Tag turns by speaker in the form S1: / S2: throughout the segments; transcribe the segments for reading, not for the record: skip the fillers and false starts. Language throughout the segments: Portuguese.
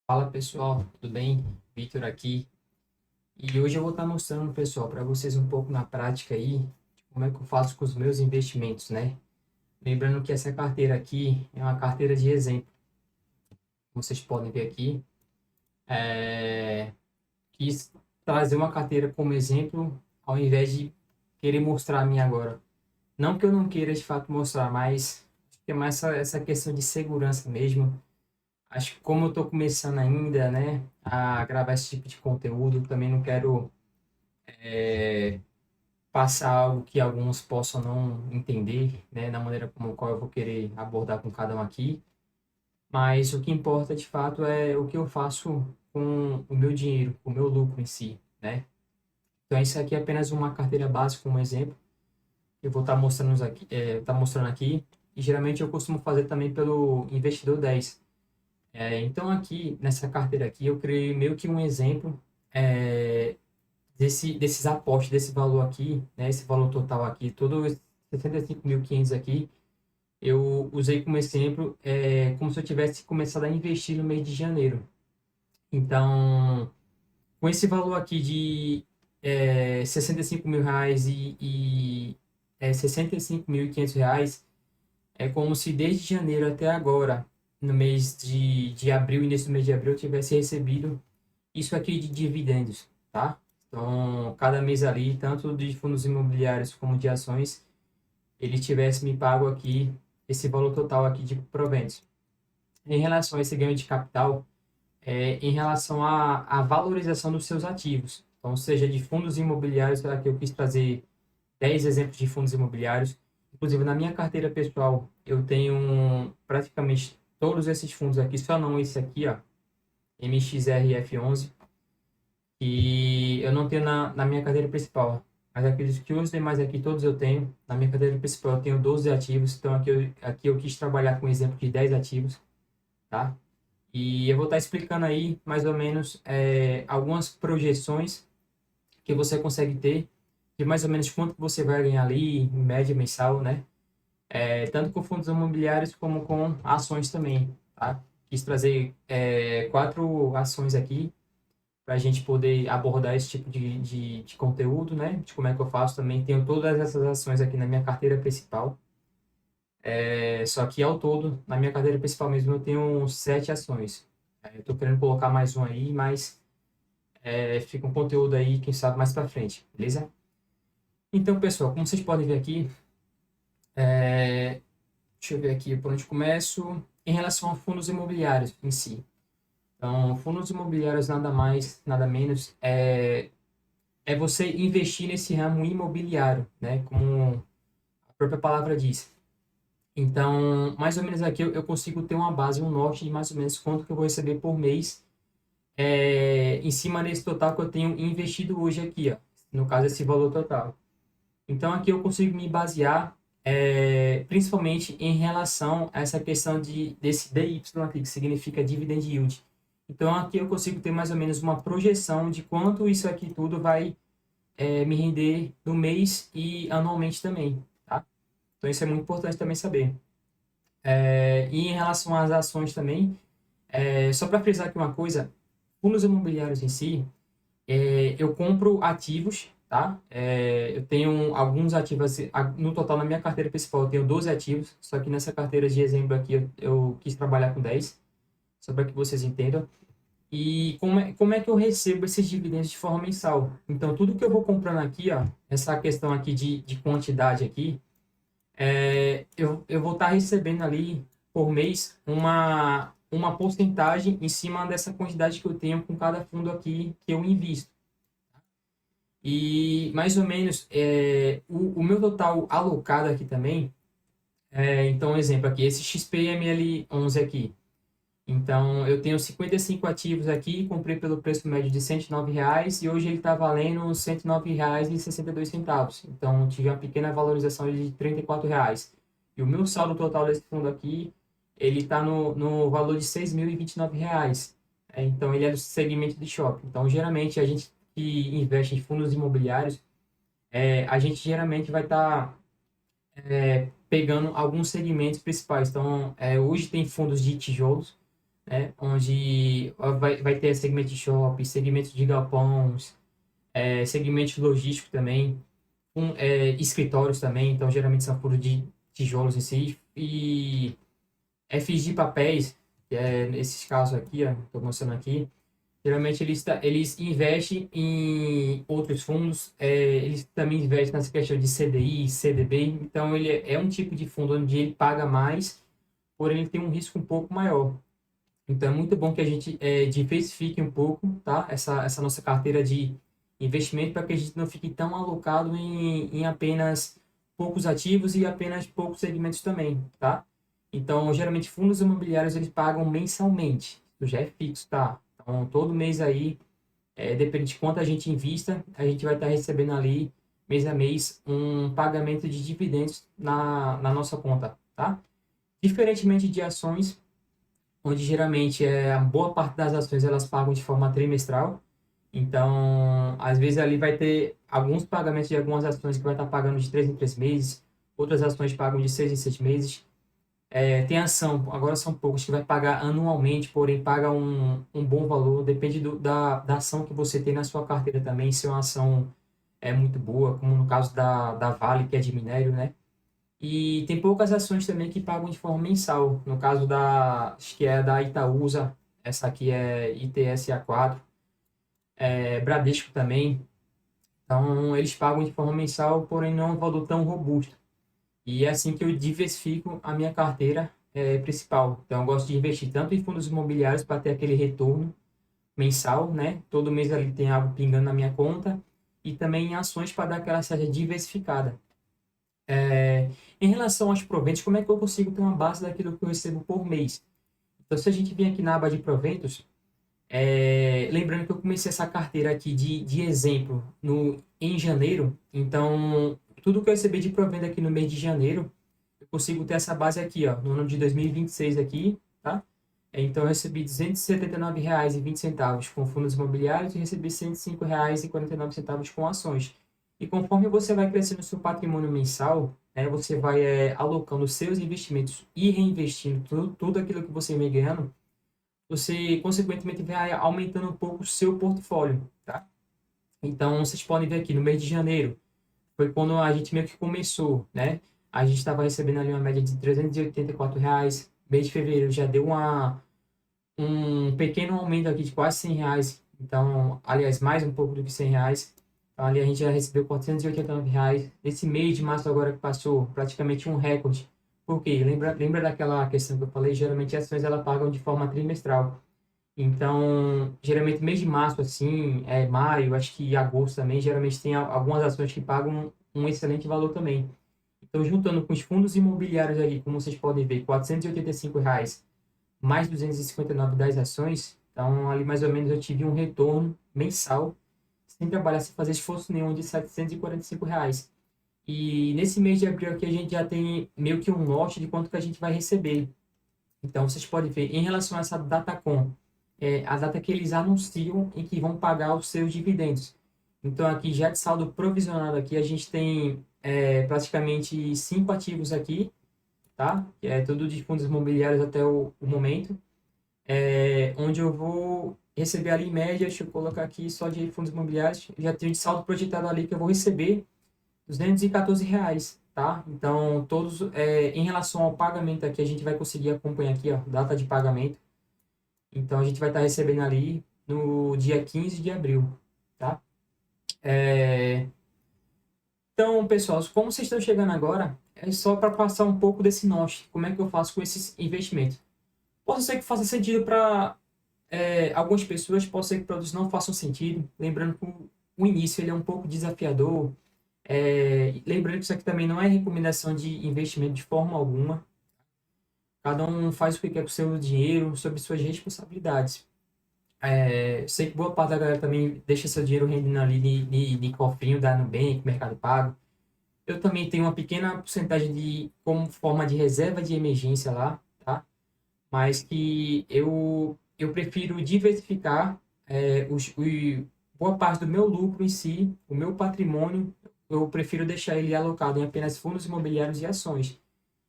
S1: Fala pessoal, tudo bem? Vitor aqui. E hoje eu vou estar mostrando, pessoal, para vocês um pouco na prática aí, de como é que eu faço com os meus investimentos, né? Lembrando que essa carteira aqui é uma carteira de exemplo, como vocês podem ver aqui. Quis trazer uma carteira como exemplo, ao invés de querer mostrar a minha agora. Não que eu não queira de fato mostrar, mas acho que é mais essa questão de segurança mesmo. Acho que como eu estou começando ainda, né, a gravar esse tipo de conteúdo, também não quero passar algo que alguns possam não entender, né, na maneira como qual eu vou querer abordar com cada um aqui. Mas o que importa de fato é o que eu faço com o meu dinheiro, com o meu lucro em si, né? Então isso aqui é apenas uma carteira básica, um exemplo. Eu vou estar mostrando aqui, mostrando aqui. E geralmente eu costumo fazer também pelo Investidor 10. Então aqui, nessa carteira aqui, eu criei meio que um exemplo é, desses aportes, desse valor aqui, né, esse valor total aqui, todo esse 65.500 aqui, eu usei como exemplo, como se eu tivesse começado a investir no mês de janeiro. Então, com esse valor aqui de 65 mil reais e 65.500 reais, é como se desde janeiro até agora, no mês de abril, início do mês de abril, eu tivesse recebido isso aqui de dividendos, tá? Então, cada mês ali, tanto de fundos imobiliários como de ações, ele tivesse me pago aqui esse valor total aqui de proventos. Em relação a esse ganho de capital, em relação à valorização dos seus ativos. Então, seja de fundos imobiliários, aqui eu quis trazer 10 exemplos de fundos imobiliários. Inclusive, na minha carteira pessoal, eu tenho praticamente todos esses fundos aqui, só não esse aqui, ó, MXRF11, e eu não tenho na minha carteira principal. Mas acredito que os demais aqui, todos eu tenho. Na minha carteira principal eu tenho 12 ativos. Então aqui eu quis trabalhar com um exemplo de 10 ativos, tá? E eu vou estar explicando aí, mais ou menos, algumas projeções que você consegue ter de mais ou menos quanto você vai ganhar ali, em média mensal, né? Tanto com fundos imobiliários como com ações também, tá? Quis trazer 4 ações aqui para a gente poder abordar esse tipo de conteúdo, né? De como é que eu faço também. Tenho todas essas ações aqui na minha carteira principal. Só que ao todo, na minha carteira principal mesmo, eu tenho 7 ações. Eu estou querendo colocar mais um aí, mas fica um conteúdo aí, quem sabe, mais para frente, beleza? Então, pessoal, como vocês podem ver aqui, deixa eu ver aqui por onde começo. Em relação a fundos imobiliários em si. Então, fundos imobiliários nada mais, nada menos é você investir nesse ramo imobiliário, né? Como a própria palavra diz. Então, mais ou menos aqui eu consigo ter uma base, um norte de mais ou menos quanto que eu vou receber por mês em cima desse total que eu tenho investido hoje aqui, ó. No caso, esse valor total. Então, aqui eu consigo me basear principalmente em relação a essa questão desse DY aqui, que significa Dividend Yield. Então, aqui eu consigo ter mais ou menos uma projeção de quanto isso aqui tudo vai me render no mês e anualmente também, tá? Então isso é muito importante também saber. E em relação às ações também, só para frisar aqui uma coisa, fundos imobiliários em si, eu compro ativos, tá? Eu tenho alguns ativos, no total na minha carteira principal eu tenho 12 ativos, só que nessa carteira de exemplo aqui eu quis trabalhar com 10, só para que vocês entendam. E como é que eu recebo esses dividendos de forma mensal? Então, tudo que eu vou comprando aqui, ó, essa questão aqui de quantidade aqui, eu vou estar recebendo ali por mês uma porcentagem em cima dessa quantidade que eu tenho com cada fundo aqui que eu invisto. E mais ou menos o meu total alocado aqui também, então, exemplo aqui, esse XPML11 aqui. Então, eu tenho 55 ativos aqui, comprei pelo preço médio de R$ 109 e hoje ele está valendo R$ 109,62. Então, tive uma pequena valorização de R$ 34. E o meu saldo total desse fundo aqui, ele está no valor de R$ 6.029. Então, ele é do segmento de shopping. Então, geralmente, a gente que investe em fundos imobiliários, a gente geralmente vai estar pegando alguns segmentos principais. Então, hoje tem fundos de tijolos, né? Onde vai ter segmento de shopping, segmento de galpões, segmento logístico também, escritórios também, então geralmente são furos de tijolos em si, e FIs de papéis, que é nesses casos aqui, ó, estou mostrando aqui, geralmente eles investem em outros fundos, eles também investem nessa questão de CDI, CDB, então ele é um tipo de fundo onde ele paga mais, porém ele tem um risco um pouco maior. Então é muito bom que a gente diversifique um pouco, tá? Essa nossa carteira de investimento para que a gente não fique tão alocado em apenas poucos ativos e apenas poucos segmentos também, tá? Então, geralmente fundos imobiliários eles pagam mensalmente, isso já é fixo, tá? Então, todo mês aí, depende de quanto a gente invista, a gente vai estar recebendo ali mês a mês um pagamento de dividendos na nossa conta, tá? Diferentemente de ações, onde geralmente a boa parte das ações elas pagam de forma trimestral. Então, às vezes ali vai ter alguns pagamentos de algumas ações que vai estar pagando de 3 em 3 meses, outras ações pagam de 6 em 6 meses. Tem ação, agora são poucos, que vai pagar anualmente, porém paga um bom valor, depende da ação que você tem na sua carteira também, se é uma ação muito boa, como no caso da Vale, que é de minério, né? E tem poucas ações também que pagam de forma mensal. No caso acho que é da Itaúsa, essa aqui é ITSA4, Bradesco também. Então, eles pagam de forma mensal, porém não é um valor tão robusto. E é assim que eu diversifico a minha carteira principal. Então, eu gosto de investir tanto em fundos imobiliários para ter aquele retorno mensal, né? Todo mês ali tem algo pingando na minha conta. E também em ações para dar aquela seja diversificada. É, Em relação aos proventos, como é que eu consigo ter uma base daquilo que eu recebo por mês? Então, se a gente vir aqui na aba de proventos, lembrando que eu comecei essa carteira aqui de exemplo em janeiro, então tudo que eu recebi de provento aqui no mês de janeiro, eu consigo ter essa base aqui, ó, no ano de 2026 aqui, tá? Então eu recebi R$ 279,20 com fundos imobiliários e recebi R$ 105,49 com ações. E conforme você vai crescendo o seu patrimônio mensal, né, você vai alocando os seus investimentos e reinvestindo tudo aquilo que você vem ganhando, você consequentemente vai aumentando um pouco o seu portfólio, tá? Então vocês podem ver aqui no mês de janeiro, foi quando a gente meio que começou, né? A gente estava recebendo ali uma média de R$ 384. Mês de fevereiro já deu um pequeno aumento aqui de quase R$ 100. Então, aliás, mais um pouco do que R$ 100. Então, ali a gente já recebeu R$ 489. Esse mês de março agora que passou, praticamente um recorde. Por quê? Lembra daquela questão que eu falei? Geralmente as ações elas pagam de forma trimestral. Então, geralmente mês de março, assim, maio, acho que agosto também, geralmente tem algumas ações que pagam um excelente valor também. Então, juntando com os fundos imobiliários ali, como vocês podem ver, R$ 485, mais 259 das ações, então ali mais ou menos eu tive um retorno mensal, sem trabalhar, sem fazer esforço nenhum, de R$ 745. E nesse mês de abril aqui a gente já tem meio que um norte de quanto que a gente vai receber. Então, vocês podem ver, em relação a essa Datacom, a data que eles anunciam em que vão pagar os seus dividendos. Então, aqui já de saldo provisionado aqui, a gente tem praticamente 5 ativos aqui, tá? Que é tudo de fundos imobiliários até o momento, onde eu vou receber ali em média, deixa eu colocar aqui só de fundos imobiliários, já tenho de saldo projetado ali que eu vou receber R$ 214, tá? Então, todos, em relação ao pagamento aqui, a gente vai conseguir acompanhar aqui, ó, data de pagamento. Então, a gente vai estar recebendo ali no dia 15 de abril, tá? É, Então, pessoal, como vocês estão chegando agora, é só para passar um pouco desse norte, como é que eu faço com esses investimentos. Pode ser que faça sentido para algumas pessoas, pode ser que para outros não façam sentido. Lembrando que o início ele é um pouco desafiador. Lembrando que isso aqui também não é recomendação de investimento de forma alguma. Cada um faz o que quer com o seu dinheiro, sob suas responsabilidades. Sei que boa parte da galera também deixa seu dinheiro rendendo ali de cofrinho da Nubank, Mercado Pago. Eu também tenho uma pequena porcentagem como forma de reserva de emergência lá, tá? Mas que eu prefiro diversificar boa parte do meu lucro em si, o meu patrimônio, eu prefiro deixar ele alocado em apenas fundos imobiliários e ações.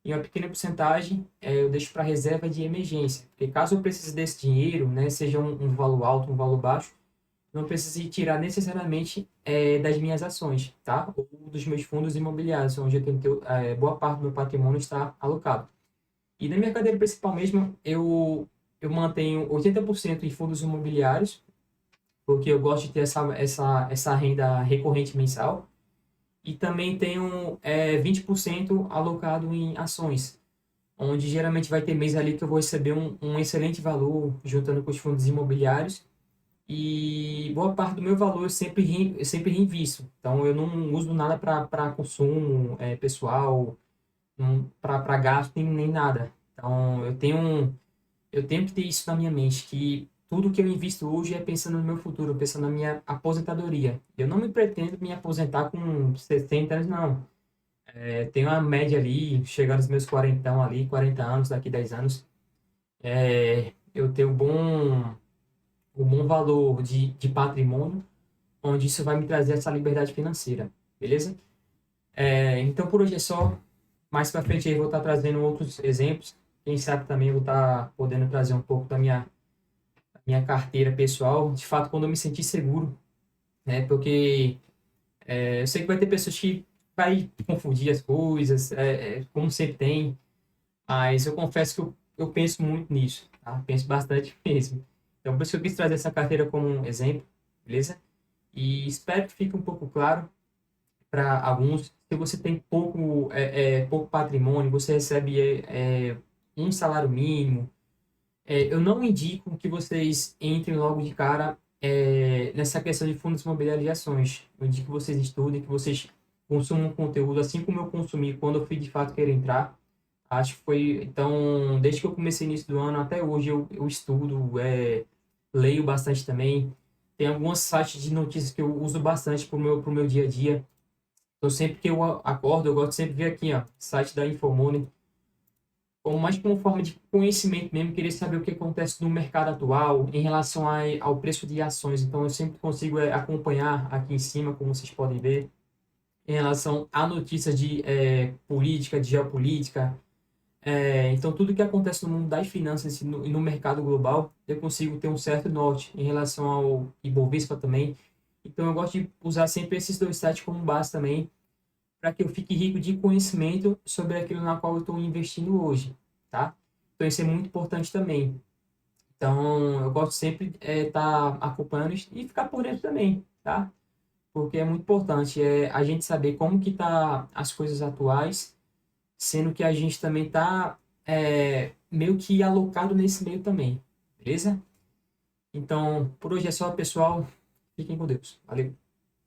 S1: e uma pequena porcentagem eu deixo para reserva de emergência. Porque caso eu precise desse dinheiro, né, seja um valor alto, um valor baixo, não precise tirar necessariamente das minhas ações, tá? Ou dos meus fundos imobiliários, onde eu tenho boa parte do meu patrimônio está alocado. E na minha carteira principal mesmo, eu mantenho 80% em fundos imobiliários, porque eu gosto de ter essa renda recorrente mensal. E também tenho 20% alocado em ações, onde geralmente vai ter mês ali que eu vou receber um excelente valor juntando com os fundos imobiliários. E boa parte do meu valor eu sempre reinvisto. Então eu não uso nada para consumo pessoal, para gasto nem nada. Então eu tenho que ter isso na minha mente, que tudo que eu invisto hoje é pensando no meu futuro, pensando na minha aposentadoria. Eu não me pretendo me aposentar com 60 anos, não. Tenho uma média ali, chegando aos meus 40 ali, 40 anos, daqui 10 anos. Eu tenho um bom valor de patrimônio, onde isso vai me trazer essa liberdade financeira, beleza? Então por hoje é só. Mais para frente aí eu vou estar trazendo outros exemplos. Quem sabe também eu vou estar podendo trazer um pouco minha carteira pessoal, de fato, quando eu me sentir seguro, né? Porque eu sei que vai ter pessoas que vai confundir as coisas, como sempre tem, mas eu confesso que eu penso muito nisso, tá? Penso bastante mesmo. Então, por isso que eu quis trazer essa carteira como um exemplo, beleza? E espero que fique um pouco claro para alguns. Se você tem pouco patrimônio, você recebe um salário mínimo, eu não indico que vocês entrem logo de cara nessa questão de fundos imobiliários e ações. Eu indico que vocês estudem, que vocês consumam conteúdo, assim como eu consumi quando eu fui de fato querer entrar. Acho que foi, então, desde que eu comecei início do ano até hoje, eu estudo, leio bastante também. Tem alguns sites de notícias que eu uso bastante pro meu dia a dia. Então, sempre que eu acordo, eu gosto de sempre ver aqui, ó, site da Infomoney, como mais como forma de conhecimento mesmo, querer saber o que acontece no mercado atual em relação ao preço de ações. Então, eu sempre consigo acompanhar aqui em cima, como vocês podem ver, em relação a notícias de política, de geopolítica. Então, tudo que acontece no mundo das finanças e no mercado global, eu consigo ter um certo norte em relação ao Ibovespa também. Então, eu gosto de usar sempre esses dois sites como base também, para que eu fique rico de conhecimento sobre aquilo na qual eu estou investindo hoje, tá? Então isso é muito importante também. Então eu gosto sempre de estar acompanhando e ficar por dentro também, tá? Porque é muito importante a gente saber como que tá as coisas atuais, sendo que a gente também tá meio que alocado nesse meio também, beleza? Então por hoje é só, pessoal. Fiquem com Deus. Valeu.